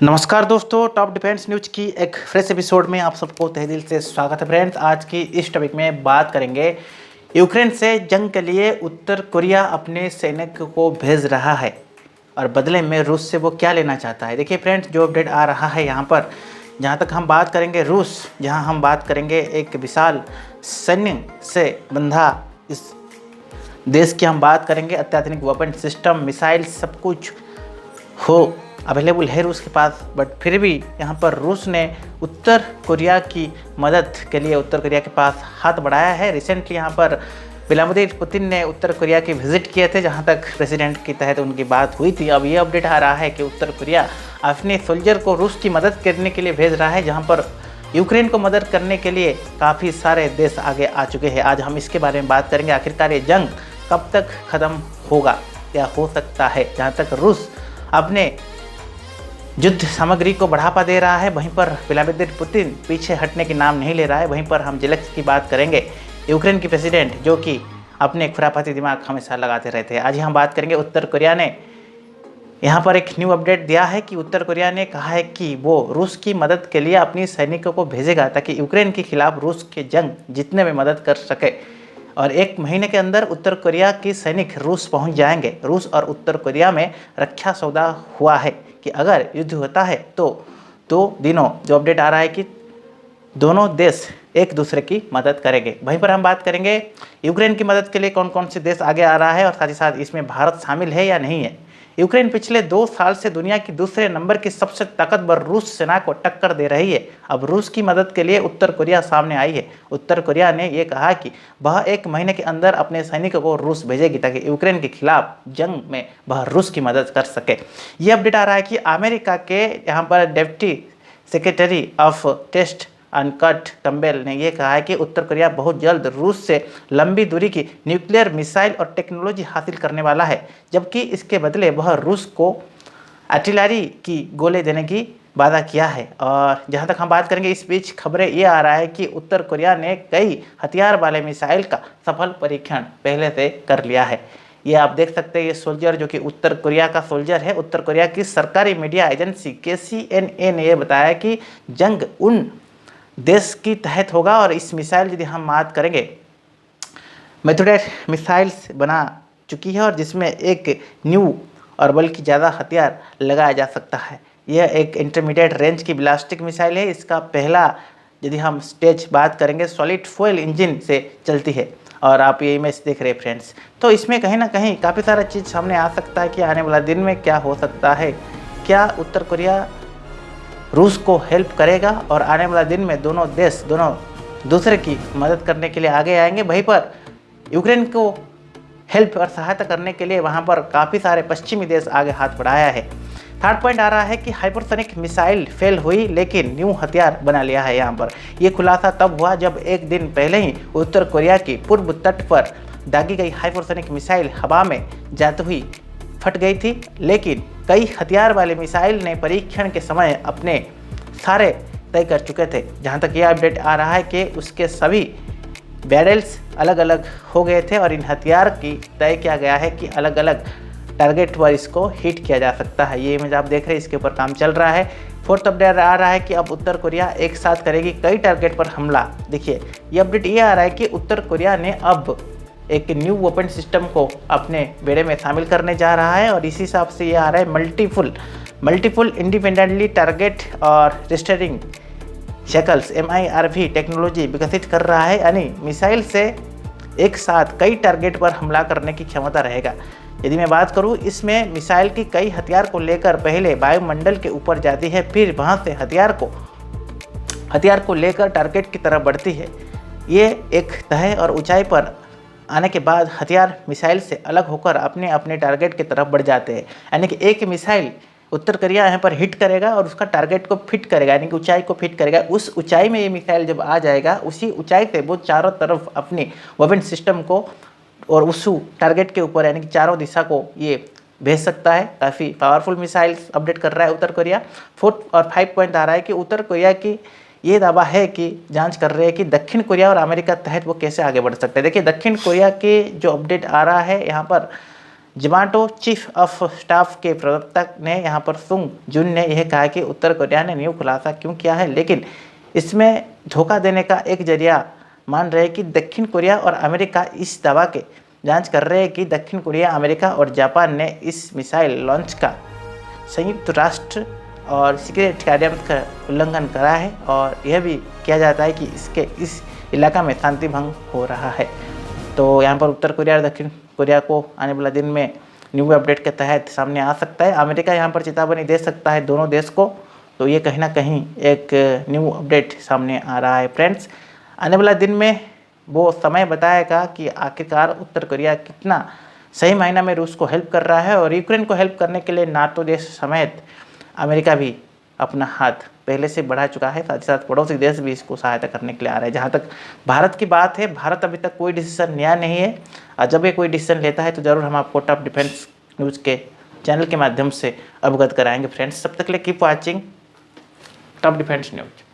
नमस्कार दोस्तों, top defence news की एक फ्रेश एपिसोड में आप सबको तहे दिल से स्वागत है। फ्रेंड्स, आज की इस टॉपिक में बात करेंगे यूक्रेन से जंग के लिए उत्तर कोरिया अपने सैनिक को भेज रहा है और बदले में रूस से वो क्या लेना चाहता है। देखिए फ्रेंड्स, जो अपडेट आ रहा है यहाँ पर, जहाँ तक हम बात करेंगे रूस, जहाँ हम बात करेंगे एक विशाल सैन्य से बंधा इस देश की हम बात करेंगे। अत्याधुनिक वेपन सिस्टम, मिसाइल, सब कुछ हो अवेलेबल है रूस के पास, बट फिर भी यहाँ पर रूस ने उत्तर कोरिया की मदद के लिए उत्तर कोरिया के पास हाथ बढ़ाया है। रिसेंटली यहाँ पर व्लादिमीर पुतिन ने उत्तर कोरिया की विजिट किए थे, जहाँ तक प्रेसिडेंट के तहत उनकी बात हुई थी। अब ये अपडेट आ रहा है कि उत्तर कोरिया अपने सोल्जर को रूस की मदद करने के लिए भेज रहा है, जहाँ पर यूक्रेन को मदद करने के लिए काफ़ी सारे देश आगे आ चुके हैं। आज हम इसके बारे में बात करेंगे, आखिरकार ये जंग कब तक ख़त्म होगा या हो सकता है। जहाँ तक रूस अपने युद्ध सामग्री को बढ़ावा दे रहा है, वहीं पर व्लादिमीर पुतिन पीछे हटने की नाम नहीं ले रहा है। वहीं पर हम ज़ेलेंस्की की बात करेंगे, यूक्रेन की प्रेसिडेंट, जो कि अपने खुरापाती दिमाग हमेशा लगाते रहते हैं। आज हम बात करेंगे उत्तर कोरिया ने यहाँ पर एक न्यू अपडेट दिया है कि उत्तर कोरिया ने कहा है कि वो रूस की मदद के लिए अपनी सैनिकों को भेजेगा ताकि यूक्रेन के खिलाफ रूस के जंग जीतने में मदद कर सके। और 1 महीने के अंदर उत्तर कोरिया की सैनिक रूस पहुंच जाएंगे। रूस और उत्तर कोरिया में रक्षा सौदा हुआ है कि अगर युद्ध होता है तो 2 दिनों जो अपडेट आ रहा है कि दोनों देश एक दूसरे की मदद करेंगे। वहीं पर हम बात करेंगे यूक्रेन की मदद के लिए कौन कौन से देश आगे आ रहा है और साथ ही साथ इसमें भारत शामिल है या नहीं है। यूक्रेन पिछले 2 साल से दुनिया की दूसरे नंबर की सबसे ताकतवर रूस सेना को टक्कर दे रही है। अब रूस की मदद के लिए उत्तर कोरिया सामने आई है। उत्तर कोरिया ने यह कहा कि वह 1 महीने के अंदर अपने सैनिकों को रूस भेजेगी ताकि यूक्रेन के खिलाफ जंग में वह रूस की मदद कर सके। ये अपडेट आ रहा है कि अमेरिका के यहाँ पर डेप्टी सेक्रेटरी ऑफ टेस्ट अनकट कैम्पबेल ने यह कहा है कि उत्तर कोरिया बहुत जल्द रूस से लंबी दूरी की न्यूक्लियर मिसाइल और टेक्नोलॉजी हासिल करने वाला है, जबकि इसके बदले वह रूस को आर्टिलरी की गोले देने की वादा किया है। और जहां तक हम बात करेंगे, इस बीच खबरें ये आ रहा है कि उत्तर कोरिया ने कई हथियार वाले मिसाइल का सफल परीक्षण पहले से कर लिया है। ये आप देख सकते हैं, ये सोल्जर जो कि उत्तर कोरिया का सोल्जर है। उत्तर कोरिया की सरकारी मीडिया एजेंसी KCNA ने यह बताया कि जंग उन देश की तहत होगा और इस मिसाइल यदि हम बात करेंगे, मेथोडेट मिसाइल्स बना चुकी है और जिसमें एक न्यू और बल्कि ज़्यादा हथियार लगाया जा सकता है। यह एक इंटरमीडिएट रेंज की बैलिस्टिक मिसाइल है। इसका पहला यदि हम स्टेज बात करेंगे, सॉलिड फ्यूल इंजन से चलती है और आप ये इमेज देख रहे हैं फ्रेंड्स। तो इसमें कहीं ना कहीं काफ़ी सारा चीज़ सामने आ सकता है कि आने वाला दिन में क्या हो सकता है। क्या उत्तर कोरिया रूस को हेल्प करेगा और आने वाला दिन में दोनों देश दोनों दूसरे की मदद करने के लिए आगे आएंगे। वहीं पर यूक्रेन को हेल्प और सहायता करने के लिए वहां पर काफ़ी सारे पश्चिमी देश आगे हाथ बढ़ाया है। थर्ड पॉइंट आ रहा है कि हाइपरसोनिक मिसाइल फेल हुई लेकिन न्यू हथियार बना लिया है। यहाँ पर यह खुलासा तब हुआ जब 1 दिन पहले ही उत्तर कोरिया की पूर्व तट पर दागी गई हाइपरसोनिक मिसाइल हवा में जाती हुई फट गई थी, लेकिन कई हथियार वाले मिसाइल ने परीक्षण के समय अपने सारे तय कर चुके थे। जहां तक यह अपडेट आ रहा है कि उसके सभी बैरल्स अलग अलग हो गए थे और इन हथियार की तय किया गया है कि अलग अलग टारगेट पर इसको हिट किया जा सकता है। ये इमेज आप देख रहे हैं, इसके ऊपर काम चल रहा है। फोर्थ अपडेट आ रहा है कि अब उत्तर कोरिया एक साथ करेगी कई टारगेट पर हमला। देखिए, ये अपडेट ये आ रहा है कि उत्तर कोरिया ने अब एक न्यू वेपन सिस्टम को अपने बेड़े में शामिल करने जा रहा है और इसी हिसाब से ये आ रहा है मल्टीपुल इंडिपेंडेंटली टारगेट और रेस्टरिंग शैकल्स MIRV टेक्नोलॉजी विकसित कर रहा है, यानी मिसाइल से एक साथ कई टारगेट पर हमला करने की क्षमता रहेगा। यदि मैं बात करूं, इसमें मिसाइल की कई हथियार को लेकर पहले वायुमंडल के ऊपर जाती है, फिर वहां से हथियार को लेकर टारगेट की तरफ बढ़ती है। ये एक तह और ऊंचाई पर आने के बाद हथियार मिसाइल से अलग होकर अपने अपने टारगेट की तरफ बढ़ जाते हैं। यानी कि एक मिसाइल उत्तर कोरिया यहाँ पर हिट करेगा और उसका टारगेट को फिट करेगा, यानी कि ऊंचाई को फिट करेगा। उस ऊंचाई में ये मिसाइल जब आ जाएगा, उसी ऊंचाई से वो चारों तरफ अपनी वेपन सिस्टम को और उस टारगेट के ऊपर यानी कि चारों दिशा को ये भेज सकता है। काफ़ी पावरफुल मिसाइल्स अपडेट कर रहा है उत्तर कोरिया। 4 और 5 पॉइंट आ रहा है कि उत्तर कोरिया की ये दावा है कि जांच कर रहे हैं कि दक्षिण कोरिया और अमेरिका तहत वो कैसे आगे बढ़ सकते हैं। देखिए, दक्षिण कोरिया के जो अपडेट आ रहा है यहाँ पर जोमाटो चीफ ऑफ स्टाफ के प्रवक्ता ने यहाँ पर सुंग जुन ने यह कहा कि उत्तर कोरिया ने न्यू खुलासा क्यों किया है, लेकिन इसमें धोखा देने का एक जरिया मान रहे कि दक्षिण कोरिया और अमेरिका इस दावा के जांच कर रहे हैं कि दक्षिण कोरिया, अमेरिका और जापान ने इस मिसाइल लॉन्च का संयुक्त राष्ट्र और सीक्रेट कार्यालय का उल्लंघन करा है और यह भी किया जाता है कि इस इलाका में शांति भंग हो रहा है। तो यहाँ पर उत्तर कोरिया और दक्षिण कोरिया को आने वाला दिन में न्यू अपडेट के तहत सामने आ सकता है। अमेरिका यहाँ पर चेतावनी दे सकता है दोनों देश को, तो ये कहीं ना कहीं एक न्यू अपडेट सामने आ रहा है फ्रेंड्स। आने वाला दिन में वो समय बताएगा कि आखिरकार उत्तर कोरिया कितना सही मायना में रूस को हेल्प कर रहा है, और यूक्रेन को हेल्प करने के लिए नाटो देश समेत अमेरिका भी अपना हाथ पहले से बढ़ा चुका है। साथ ही साथ पड़ोसी देश भी इसको सहायता करने के लिए आ रहे हैं। जहाँ तक भारत की बात है, भारत अभी तक कोई डिसीजन लिया नहीं है, और जब ये कोई डिसीजन लेता है तो ज़रूर हम आपको टॉप डिफेंस न्यूज़ के चैनल के माध्यम से अवगत कराएंगे फ्रेंड्स। तब तक के लिए keep watching top defence news.